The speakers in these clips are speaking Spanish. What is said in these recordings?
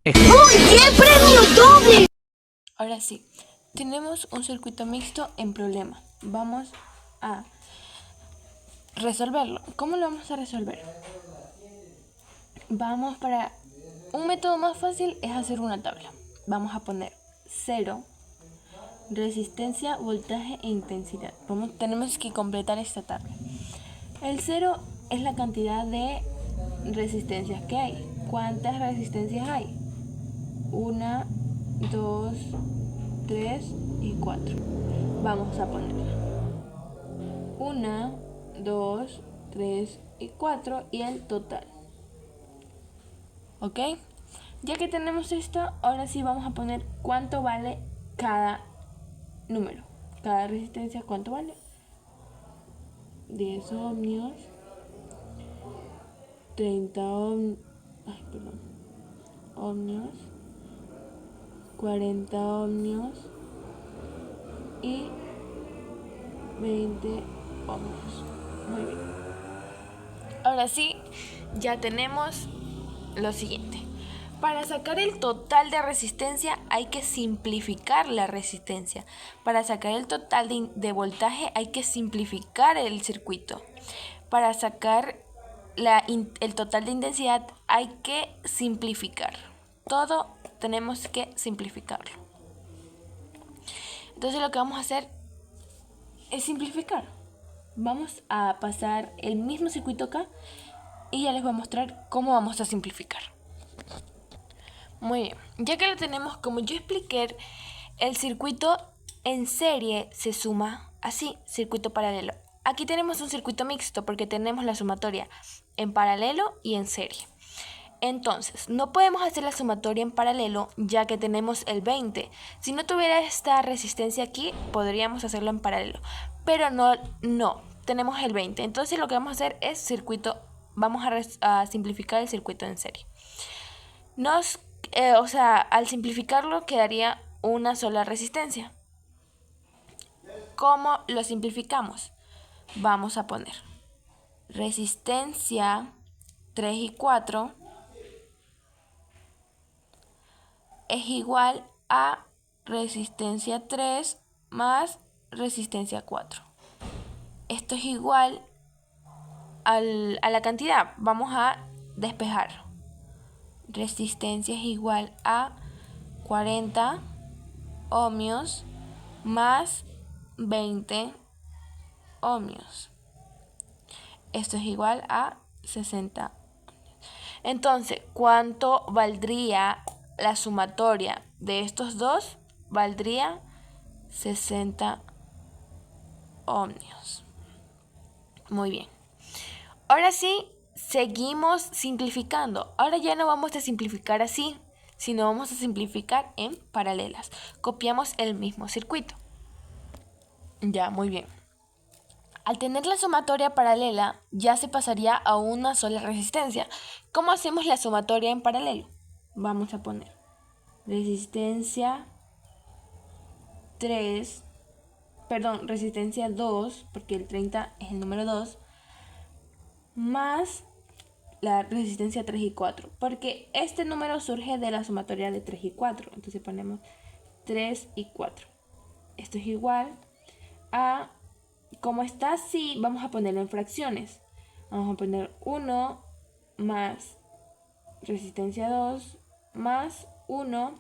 ¡Uy, qué premio doble! Ahora sí, tenemos un circuito mixto en problema. Vamos a resolverlo. ¿Cómo lo vamos a resolver? Vamos para... Un método más fácil es hacer una tabla. Vamos a poner 0, resistencia, voltaje e intensidad. Tenemos que completar esta tabla. El 0 es la cantidad de resistencias que hay. ¿Cuántas resistencias hay? 1, 2, 3 y 4. Vamos a ponerla. 1, 2, 3 y 4 y el total. ¿Ok? Ya que tenemos esto, ahora sí vamos a poner cuánto vale cada número. Cada resistencia, ¿cuánto vale? 10 ohmios, 30 ohmios, 40 ohmios y 20 ohmios. Muy bien. Ahora sí, ya tenemos lo siguiente. Para sacar el total de resistencia hay que simplificar la resistencia. Para sacar el total de voltaje hay que simplificar el circuito. Para sacar el total de intensidad hay que simplificar. Todo tenemos que simplificarlo. Entonces lo que vamos a hacer es simplificar. Vamos a pasar el mismo circuito acá y ya les voy a mostrar cómo vamos a simplificar. Muy bien, ya que lo tenemos, como yo expliqué, el circuito en serie se suma así, circuito paralelo. Aquí tenemos un circuito mixto porque tenemos la sumatoria en paralelo y en serie. Entonces, no podemos hacer la sumatoria en paralelo ya que tenemos el 20. Si no tuviera esta resistencia aquí, podríamos hacerlo en paralelo. Pero no, tenemos el 20. Entonces lo que vamos a hacer es circuito, vamos a simplificar el circuito en serie. Al simplificarlo quedaría una sola resistencia. ¿Cómo lo simplificamos? Vamos a poner resistencia 3 y 4 es igual a resistencia 3 más resistencia 4. Esto es igual a la cantidad. Vamos a despejar. Resistencia es igual a 40 ohmios más 20 ohmios. Esto es igual a 60. Entonces, ¿cuánto valdría la sumatoria de estos dos? Valdría 60 ohmios. Muy bien. Ahora sí, seguimos simplificando. Ahora ya no vamos a simplificar así, sino vamos a simplificar en paralelas. Copiamos el mismo circuito. Ya, muy bien. Al tener la sumatoria paralela, ya se pasaría a una sola resistencia. ¿Cómo hacemos la sumatoria en paralelo? Vamos a poner resistencia 3, resistencia 2, porque el 30 es el número 2, más la resistencia 3 y 4, porque este número surge de la sumatoria de 3 y 4. Entonces ponemos 3 y 4. Esto es igual a, como está así, vamos a ponerlo en fracciones. Vamos a poner 1 más resistencia 2 más 1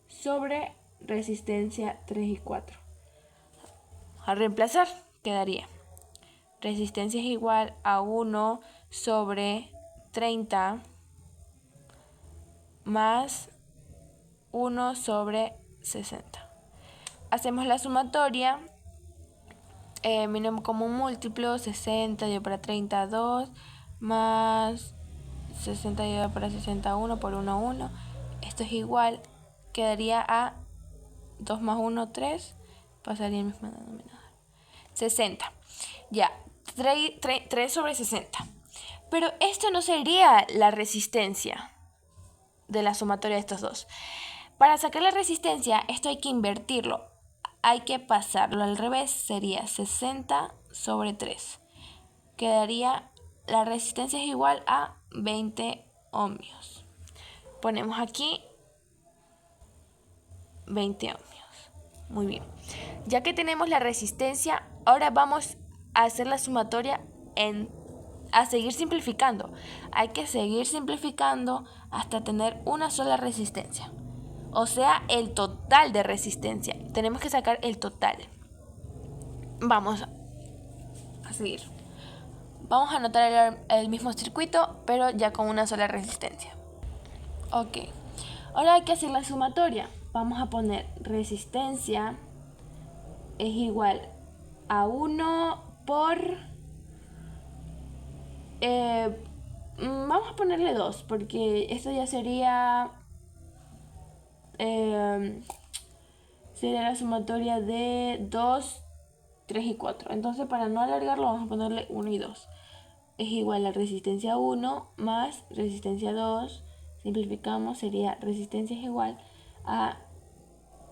sobre resistencia 3 y 4. A reemplazar quedaría resistencia es igual a 1 sobre 30 más 1 sobre 60. Hacemos la sumatoria, mínimo como un múltiplo, 60 dividido para 32 más 60 dividido para 61 por 1, 1. Esto es igual, quedaría a 2 más 1, 3, pasaría el mismo denominador. 60. Ya, 3 sobre 60. Pero esto no sería la resistencia de la sumatoria de estos dos. Para sacar la resistencia, esto hay que invertirlo. Hay que pasarlo al revés. Sería 60 sobre 3. Quedaría, la resistencia es igual a 20 ohmios. Ponemos aquí 20 ohmios. Muy bien. Ya que tenemos la resistencia, ahora vamos a hacer la sumatoria a seguir simplificando. Hay que seguir simplificando hasta tener una sola resistencia. O sea, el total de resistencia. Tenemos que sacar el total. Vamos a seguir. Vamos a anotar el mismo circuito, pero ya con una sola resistencia. Ok. Ahora hay que hacer la sumatoria. Vamos a poner resistencia es igual a 1 por... vamos a ponerle 2, porque esto ya sería... sería la sumatoria de 2, 3 y 4. Entonces, para no alargarlo, vamos a ponerle 1 y 2. Es igual a resistencia 1 más resistencia 2. Simplificamos, sería resistencia es igual a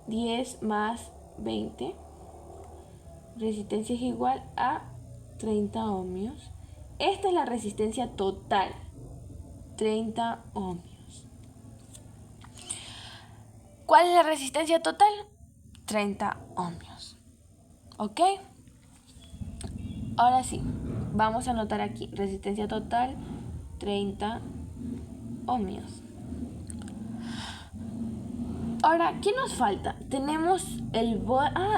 10 más 20. Resistencia es igual a 30 ohmios. Esta es la resistencia total, 30 ohmios. ¿Cuál es la resistencia total? 30 ohmios. ¿Ok? Ahora sí, vamos a anotar aquí, resistencia total, 30 ohmios. Ahora, ¿qué nos falta? Tenemos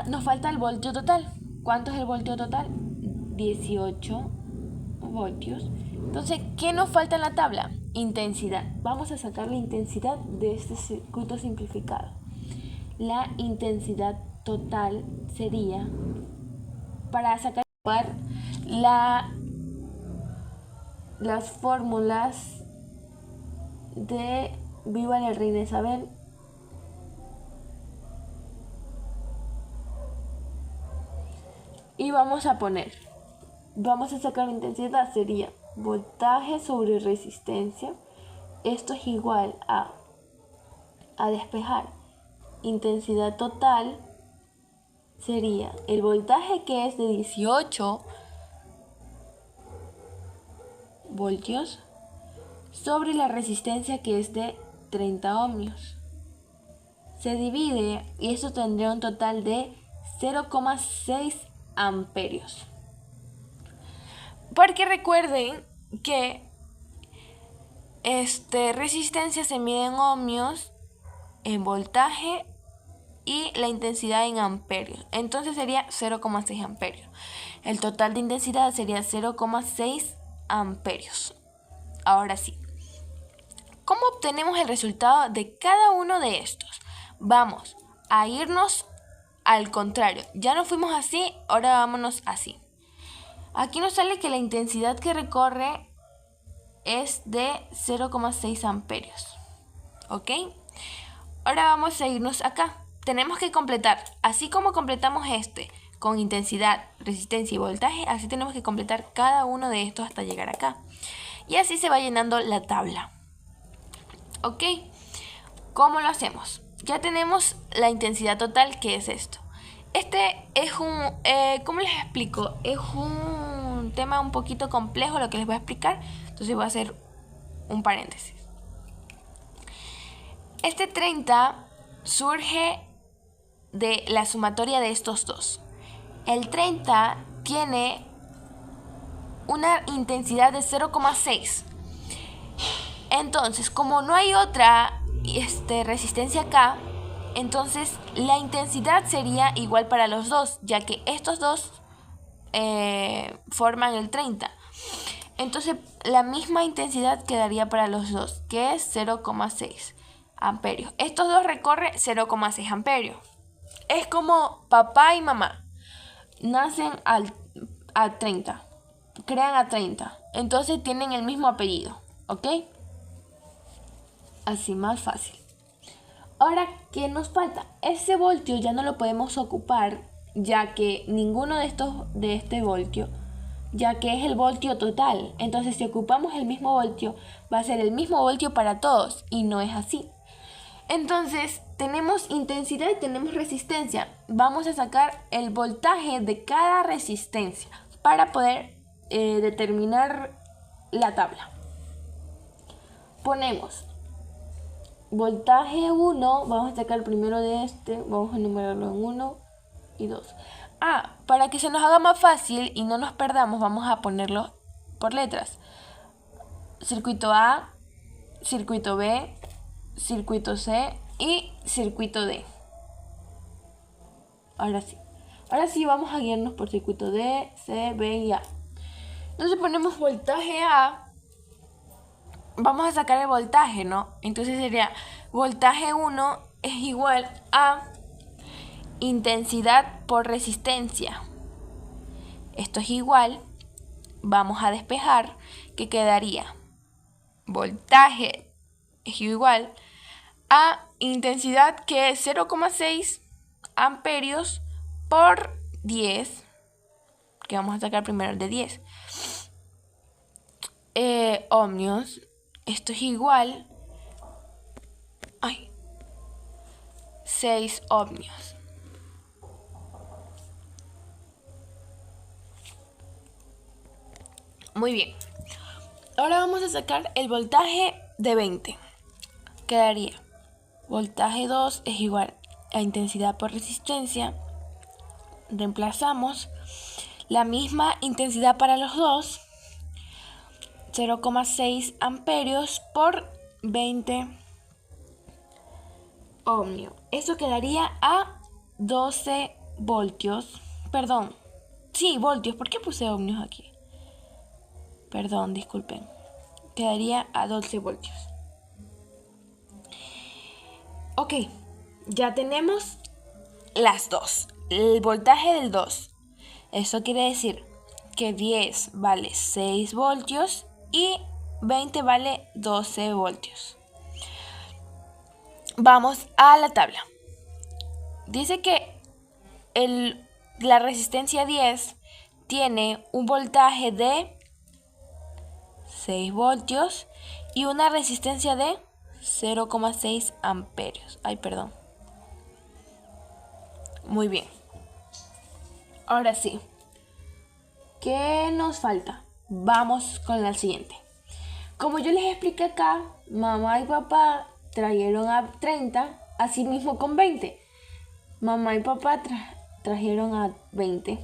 nos falta el voltio total. ¿Cuánto es el voltio total? 18 voltios. Entonces, ¿qué nos falta en la tabla? Intensidad. Vamos a sacar la intensidad de este circuito simplificado. La intensidad total sería, para sacar las fórmulas de Viva la Reina Isabel. Y vamos a sacar la intensidad, sería voltaje sobre resistencia. Esto es igual a despejar. Intensidad total sería el voltaje, que es de 18 voltios, sobre la resistencia, que es de 30 ohmios. Se divide y esto tendría un total de 0,6 amperios. Porque recuerden que resistencia se mide en ohmios, en voltaje y la intensidad en amperios. Entonces sería 0,6 amperios. El total de intensidad sería 0,6 amperios. Ahora sí, ¿cómo obtenemos el resultado de cada uno de estos? Vamos a irnos al contrario. Ya nos fuimos así, ahora vámonos así. Aquí nos sale que la intensidad que recorre es de 0,6 amperios. ¿Ok? Ahora vamos a irnos acá. Tenemos que completar, así como completamos con intensidad, resistencia y voltaje, así tenemos que completar cada uno de estos hasta llegar acá. Y así se va llenando la tabla. ¿Ok? ¿Cómo lo hacemos? Ya tenemos la intensidad total, que es esto. Este es ¿cómo les explico? Es un tema un poquito complejo lo que les voy a explicar, entonces voy a hacer un paréntesis. Este 30 surge de la sumatoria de estos dos. El 30 tiene una intensidad de 0,6. Entonces, como no hay otra resistencia acá, entonces la intensidad sería igual para los dos, ya que estos dos forman el 30. Entonces la misma intensidad quedaría para los dos, que es 0,6 amperios. Estos dos recorren 0,6 amperios. Es como papá y mamá. Nacen a 30. Crean a 30. Entonces tienen el mismo apellido. ¿Ok? Así más fácil. Ahora, ¿qué nos falta? Ese voltio ya no lo podemos ocupar, ya que ninguno de este voltio, ya que es el voltio total. Entonces, si ocupamos el mismo voltio, va a ser el mismo voltio para todos, y no es así. Entonces, tenemos intensidad y tenemos resistencia. Vamos a sacar el voltaje de cada resistencia para poder determinar la tabla. Ponemos voltaje 1, vamos a sacar primero de este, vamos a enumerarlo en 1 y 2. Para que se nos haga más fácil y no nos perdamos, vamos a ponerlo por letras. Circuito A, circuito B, circuito C y circuito D. Ahora sí vamos a guiarnos por circuito D, C, B y A. Entonces ponemos voltaje A. Vamos a sacar el voltaje, ¿no? Entonces sería voltaje 1 es igual a intensidad por resistencia. Esto es igual, vamos a despejar, que quedaría voltaje es igual a intensidad, que es 0,6 amperios por 10, que vamos a sacar primero el de 10 ohmios. Esto es igual a 6 ohmios. Muy bien. Ahora vamos a sacar el voltaje de 20. Quedaría voltaje 2 es igual a intensidad por resistencia. Reemplazamos la misma intensidad para los dos. 0,6 amperios por 20 ohmios. Eso quedaría a 12 voltios. Perdón. Sí, voltios. ¿Por qué puse ohmios aquí? Perdón, disculpen. Quedaría a 12 voltios. Ok, ya tenemos las dos. El voltaje del 2. Eso quiere decir que 10 vale 6 voltios y 20 vale 12 voltios. Vamos a la tabla. Dice que la resistencia 10 tiene un voltaje de 6 voltios y una resistencia de 0,6 amperios. Perdón. Muy bien. Ahora sí. ¿Qué nos falta? Vamos con la siguiente. Como yo les expliqué acá, mamá y papá trajeron a 30, así mismo con 20. Mamá y papá trajeron a 20.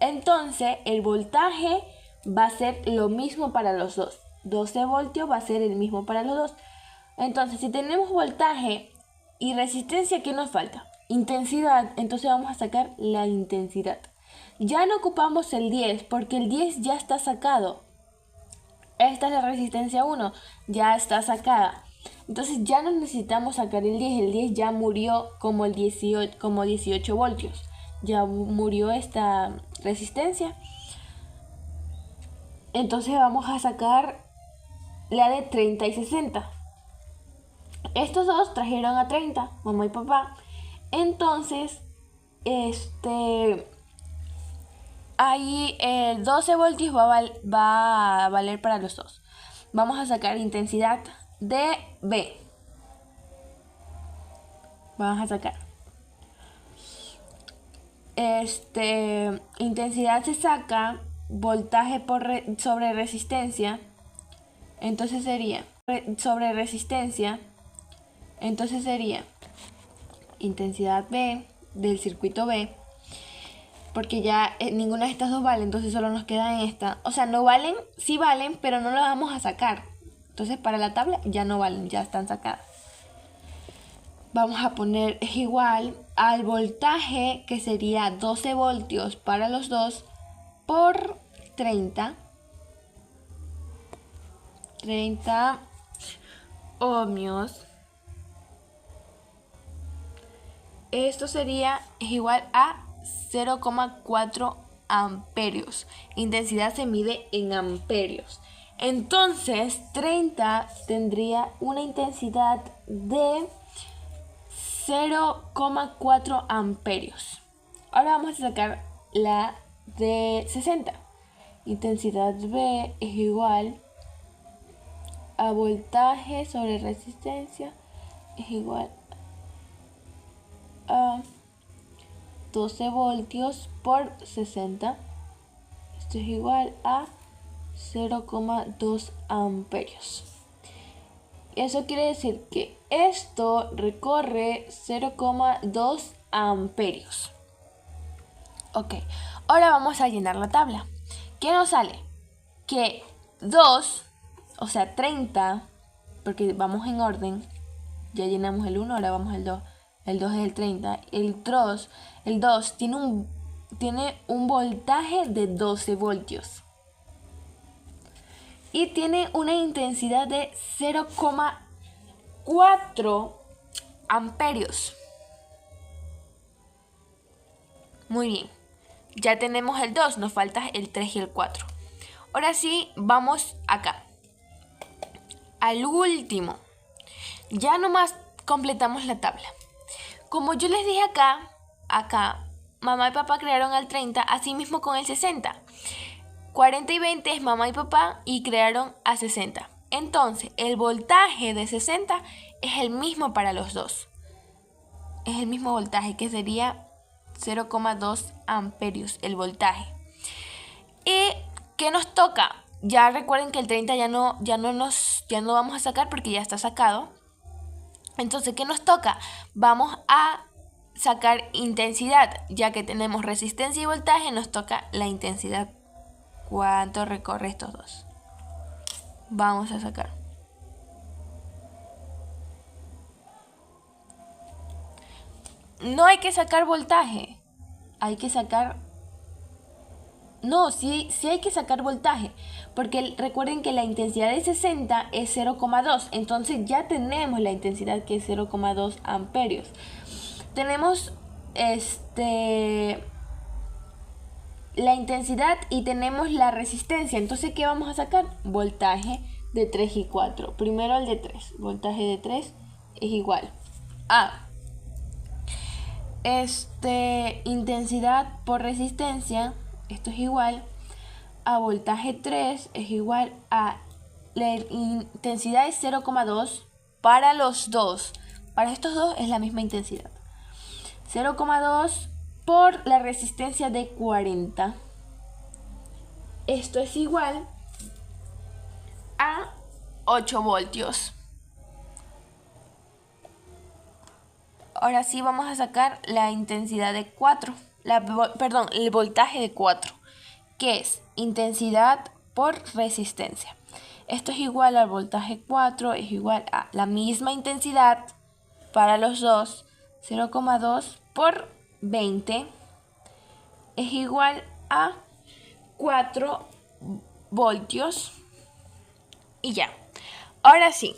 Entonces, el voltaje va a ser lo mismo para los dos. 12 voltios va a ser el mismo para los dos. Entonces, si tenemos voltaje y resistencia, ¿qué nos falta? Intensidad. Entonces vamos a sacar la intensidad. Ya no ocupamos el 10 porque el 10 ya está sacado. Esta es la resistencia 1, ya está sacada. Entonces ya no necesitamos sacar el 10. El 10 ya murió como 18 voltios. Ya murió esta resistencia. Entonces vamos a sacar la de 30 y 60. Estos dos trajeron a 30, mamá y papá. Entonces, ahí 12 voltios va a valer para los dos. Vamos a sacar intensidad de B. Vamos a sacar. Intensidad se saca voltaje sobre resistencia. Entonces sería sobre resistencia. Entonces sería intensidad B del circuito B. Porque ya ninguna de estas dos vale, entonces solo nos queda en esta. O sea, no valen, sí valen, pero no las vamos a sacar. Entonces para la tabla ya no valen, ya están sacadas. Vamos a poner es igual al voltaje, que sería 12 voltios para los dos, por 30. 30 ohmios. Esto es igual a 0,4 amperios. Intensidad se mide en amperios. Entonces, 30 tendría una intensidad de 0,4 amperios. Ahora vamos a sacar la de 60. Intensidad B es igual a voltaje sobre resistencia es igual a 12 voltios por 60. Esto es igual a 0,2 amperios. Eso quiere decir que esto recorre 0,2 amperios. Ok, ahora vamos a llenar la tabla. ¿Qué nos sale? Que 2, o sea 30, porque vamos en orden, ya llenamos el 1, ahora vamos al 2. El 2 es el 30. El 2 tiene un voltaje de 12 voltios. Y tiene una intensidad de 0,4 amperios. Muy bien. Ya tenemos el 2, nos falta el 3 y el 4. Ahora sí, vamos acá. Al último. Ya nomás completamos la tabla. Como yo les dije acá, mamá y papá crearon al 30, así mismo con el 60. 40 y 20 es mamá y papá y crearon a 60. Entonces, el voltaje de 60 es el mismo para los dos. Es el mismo voltaje, que sería 0,2 amperios el voltaje. ¿Y qué nos toca? Ya recuerden que el 30 ya no vamos a sacar porque ya está sacado. Entonces, ¿qué nos toca? Vamos a sacar intensidad. Ya que tenemos resistencia y voltaje, nos toca la intensidad. ¿Cuánto recorre estos dos? Vamos a sacar. No hay que sacar voltaje. Hay que sacar... No, sí hay que sacar voltaje. Porque recuerden que la intensidad de 60 es 0,2. Entonces ya tenemos la intensidad, que es 0,2 amperios. Tenemos la intensidad y tenemos la resistencia. Entonces, ¿qué vamos a sacar? Voltaje de 3 y 4. Primero el de 3. Voltaje de 3 es igual a intensidad por resistencia. Esto es igual a voltaje 3 es igual a la intensidad de 0,2 para los dos. Para estos dos es la misma intensidad. 0,2 por la resistencia de 40. Esto es igual a 8 voltios. Ahora sí vamos a sacar la intensidad de 4. El voltaje de 4, que es intensidad por resistencia. Esto es igual al voltaje 4, es igual a la misma intensidad para los dos. 0,2 por 20 es igual a 4 voltios. Y ya. Ahora sí,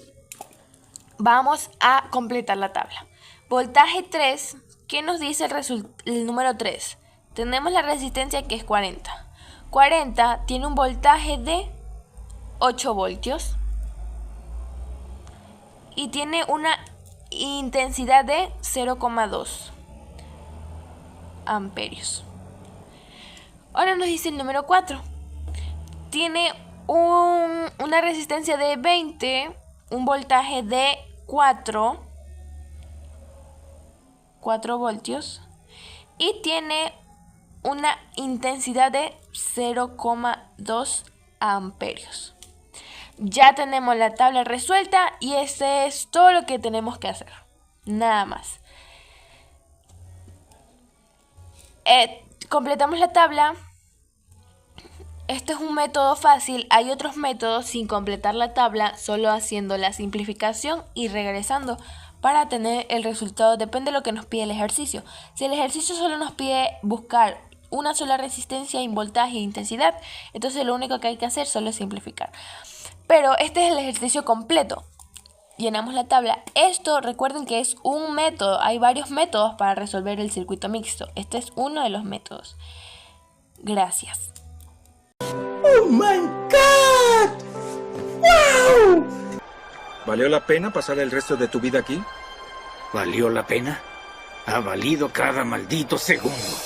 vamos a completar la tabla. Voltaje 3, ¿qué nos dice el número 3? Tenemos la resistencia, que es 40. 40 tiene un voltaje de 8 voltios. Y tiene una intensidad de 0,2 amperios. Ahora nos dice el número 4. Tiene una resistencia de 20, un voltaje de 4 voltios y tiene una intensidad de 0,2 amperios. Ya tenemos la tabla resuelta y ese es todo lo que tenemos que hacer. Nada más. Completamos la tabla. Este es un método fácil. Hay otros métodos sin completar la tabla, solo haciendo la simplificación y regresando para tener el resultado. Depende de lo que nos pide el ejercicio. Si el ejercicio solo nos pide buscar una sola resistencia, voltaje e intensidad, entonces lo único que hay que hacer solo es simplificar. Pero este es el ejercicio completo. Llenamos la tabla. Esto, recuerden que es un método. Hay varios métodos para resolver el circuito mixto. Este es uno de los métodos. Gracias. ¡Oh, my God! ¡Wow! ¿Valió la pena pasar el resto de tu vida aquí? ¿Valió la pena? Ha valido cada maldito segundo.